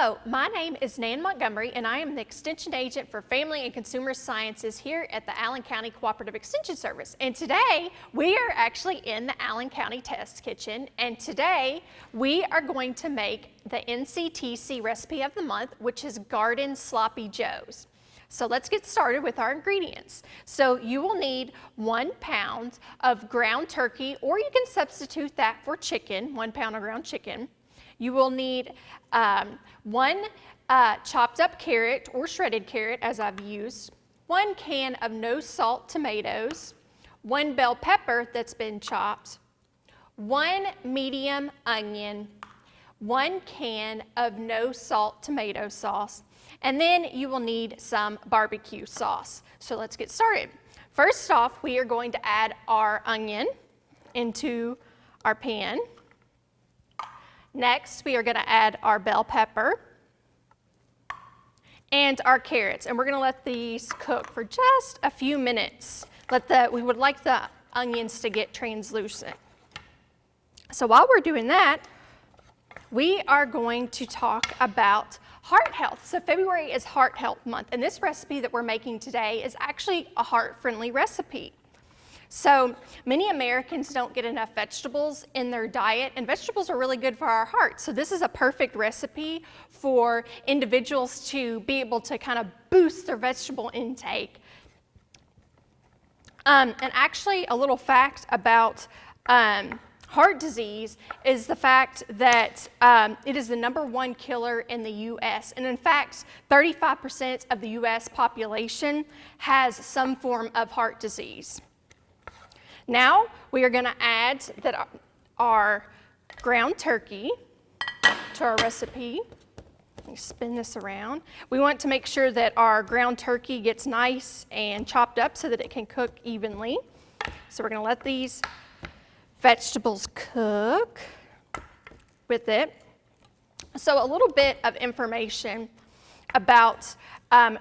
Hello, my name is Nan Montgomery, and I am the Extension Agent for Family and Consumer Sciences here at the Allen County Cooperative Extension Service. And today, we are actually in the Allen County Test Kitchen, and today, we are going to make the NCTC recipe of the month, which is Garden Sloppy Joes. So let's get started with our ingredients. So you will need 1 pound of ground turkey, or you can substitute that for chicken, 1 pound of ground chicken. You will need 1 chopped up carrot or shredded carrot, as I've used, 1 can of no salt tomatoes, 1 bell pepper that's been chopped, 1 medium onion, 1 can of no salt tomato sauce, and then you will need some barbecue sauce. So let's get started. First off, we are going to add our onion into our pan. Next, we are going to add our bell pepper and our carrots, and we're going to let these cook for just a few minutes. We would like the onions to get translucent. So while we're doing that, we are going to talk about heart health. So February is Heart Health Month, and this recipe that we're making today is actually a heart-friendly recipe. So many Americans don't get enough vegetables in their diet, and vegetables are really good for our heart. So this is a perfect recipe for individuals to be able to kind of boost their vegetable intake. And actually, a little fact about heart disease is the fact that it is the #1 killer in the U.S. And in fact, 35% of the U.S. population has some form of heart disease. Now, we are going to add our ground turkey to our recipe. Let me spin this around. We want to make sure that our ground turkey gets nice and chopped up so that it can cook evenly. So we're going to let these vegetables cook with it. So a little bit of information about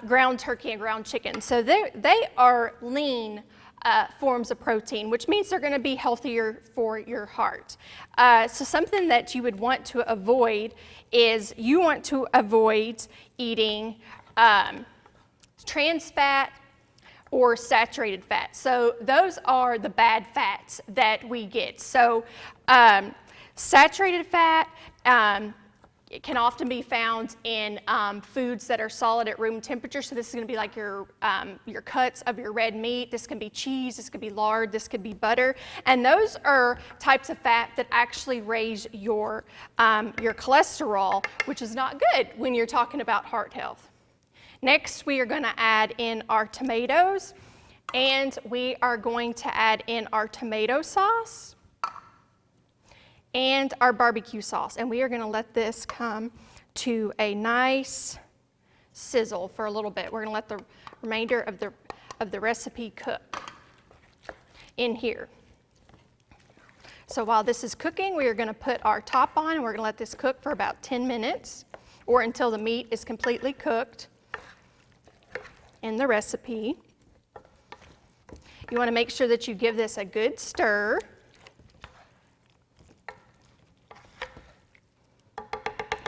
ground turkey and ground chicken. So they are lean forms of protein, which means they're going to be healthier for your heart. So something that you would want to avoid is you want to avoid eating trans fat or saturated fat. So those are the bad fats that we get. So saturated fat it can often be found in foods that are solid at room temperature. So this is going to be like your cuts of your red meat. This can be cheese, this could be lard, this could be butter. And those are types of fat that actually raise your cholesterol, which is not good when you're talking about heart health. Next, we are going to add in our tomatoes, and we are going to add in our tomato sauce and our barbecue sauce, and we are going to let this come to a nice sizzle for a little bit. We're going to let the remainder of the recipe cook in here. So while this is cooking, we are going to put our top on, and we're going to let this cook for about 10 minutes or until the meat is completely cooked in the recipe. You want to make sure that you give this a good stir.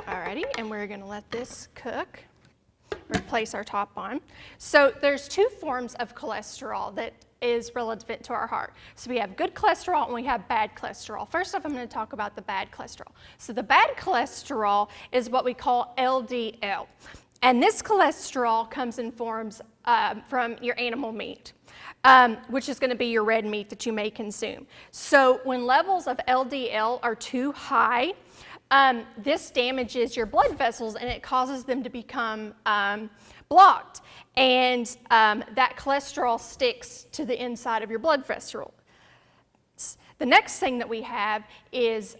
Alrighty, and we're going to let this cook. Replace our top on. So there's 2 forms of cholesterol that is relevant to our heart. So we have good cholesterol and we have bad cholesterol. First off, I'm going to talk about the bad cholesterol. So the bad cholesterol is what we call LDL. And this cholesterol comes in forms from your animal meat, which is going to be your red meat that you may consume. So when levels of LDL are too high, this damages your blood vessels and it causes them to become blocked. And that cholesterol sticks to the inside of your blood vessel. The next thing that we have is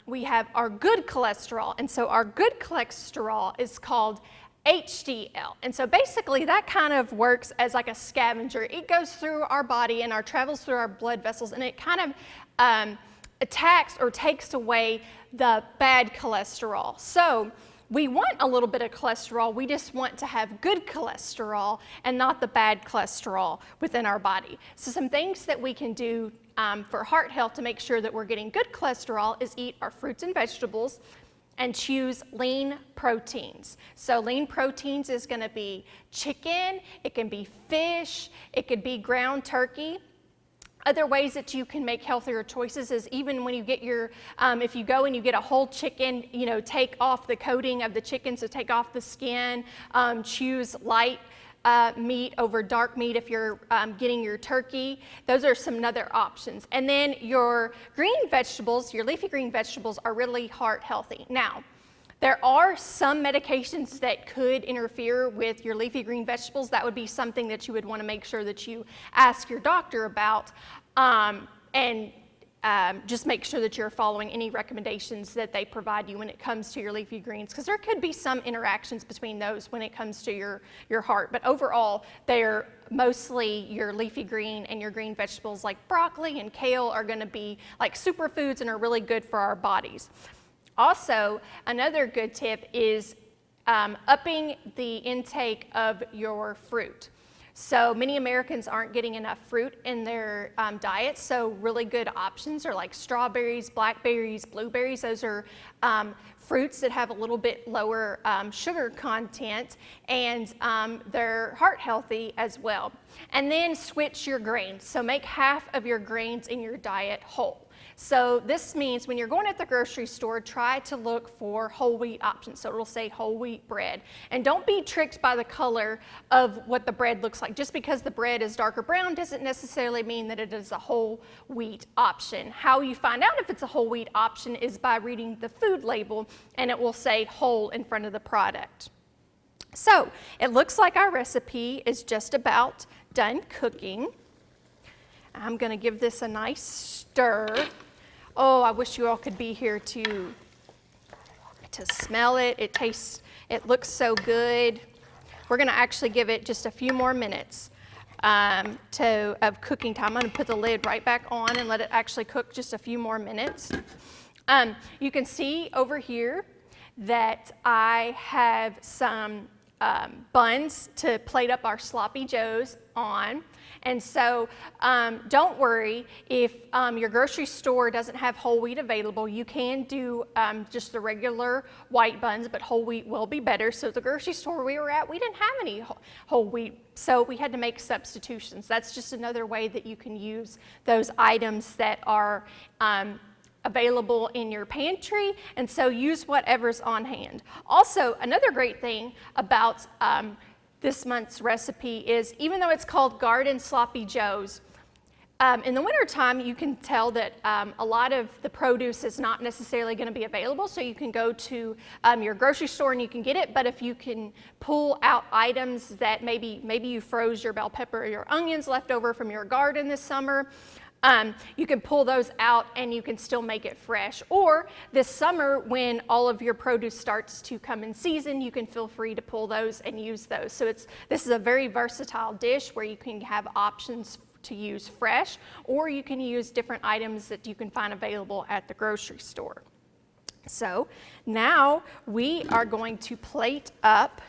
we have our good cholesterol. And so our good cholesterol is called HDL. And so basically that kind of works as like a scavenger. It goes through our body and travels through our blood vessels, and it kind of attacks or takes away the bad cholesterol. So we want a little bit of cholesterol. We just want to have good cholesterol and not the bad cholesterol within our body. So some things that we can do for heart health to make sure that we're getting good cholesterol is eat our fruits and vegetables. and choose lean proteins. So lean proteins is going to be chicken, it can be fish, it could be ground turkey. Other ways that you can make healthier choices is even when you get your, if you go and you get a whole chicken, you know, take off the coating of the chicken, so take off the skin, choose light meat over dark meat if you're getting your turkey. Those are some other options. And then your green vegetables, your leafy green vegetables are really heart healthy. Now, there are some medications that could interfere with your leafy green vegetables. That would be something that you would want to make sure that you ask your doctor about, and just make sure that you're following any recommendations that they provide you when it comes to your leafy greens, because there could be some interactions between those when it comes to your heart. But overall, they're mostly your leafy green and your green vegetables like broccoli and kale are going to be like superfoods and are really good for our bodies. Also, another good tip is upping the intake of your fruit. So many Americans aren't getting enough fruit in their diet, so really good options are like strawberries, blackberries, blueberries. Those are fruits that have a little bit lower sugar content, and they're heart healthy as well. And then switch your grains. So make half of your grains in your diet whole. So this means when you're going at the grocery store, try to look for whole wheat options. So it'll say whole wheat bread. And don't be tricked by the color of what the bread looks like. Just because the bread is darker brown doesn't necessarily mean that it is a whole wheat option. How you find out if it's a whole wheat option is by reading the food label, and it will say whole in front of the product. So it looks like our recipe is just about done cooking. I'm going to give this a nice stir. Oh, I wish you all could be here to smell it. It looks so good. We're going to actually give it just a few more minutes of cooking time. I'm going to put the lid right back on and let it actually cook just a few more minutes. You can see over here that I have some buns to plate up our sloppy joes on. And so don't worry if your grocery store doesn't have whole wheat available. You can do just the regular white buns, but whole wheat will be better. So the grocery store we were at, we didn't have any whole wheat, so we had to make substitutions. That's just another way that you can use those items that are available in your pantry, and so use whatever's on hand. Also, another great thing about this month's recipe is, even though it's called Garden Sloppy Joes, in the wintertime you can tell that a lot of the produce is not necessarily going to be available, so you can go to your grocery store and you can get it. But if you can pull out items that maybe you froze your bell pepper or your onions left over from your garden this summer, you can pull those out and you can still make it fresh. Or this summer, when all of your produce starts to come in season, you can feel free to pull those and use those. So this is a very versatile dish where you can have options to use fresh, or you can use different items that you can find available at the grocery store. So now we are going to plate up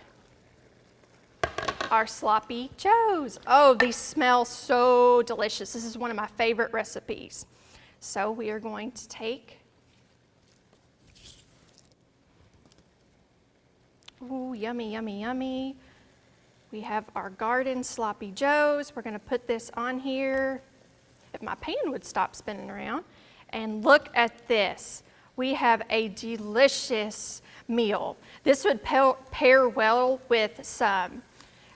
our sloppy joes. Oh, these smell so delicious. This is one of my favorite recipes. So we are going to take, ooh, yummy, yummy, yummy. We have our garden sloppy joes. We're going to put this on here. If my pan would stop spinning around. And look at this. We have a delicious meal. This would pair well with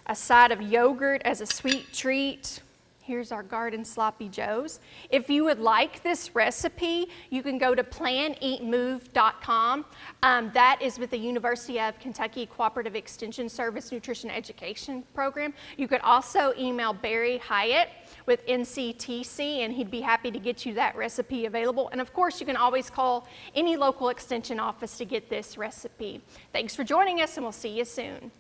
a side of yogurt as a sweet treat. Here's our garden sloppy joes. If you would like this recipe, you can go to planeatmove.com. That is with the University of Kentucky Cooperative Extension Service Nutrition Education Program. You could also email Barry Hyatt with NCTV, and he'd be happy to get you that recipe available. And of course, you can always call any local extension office to get this recipe. Thanks for joining us, and we'll see you soon.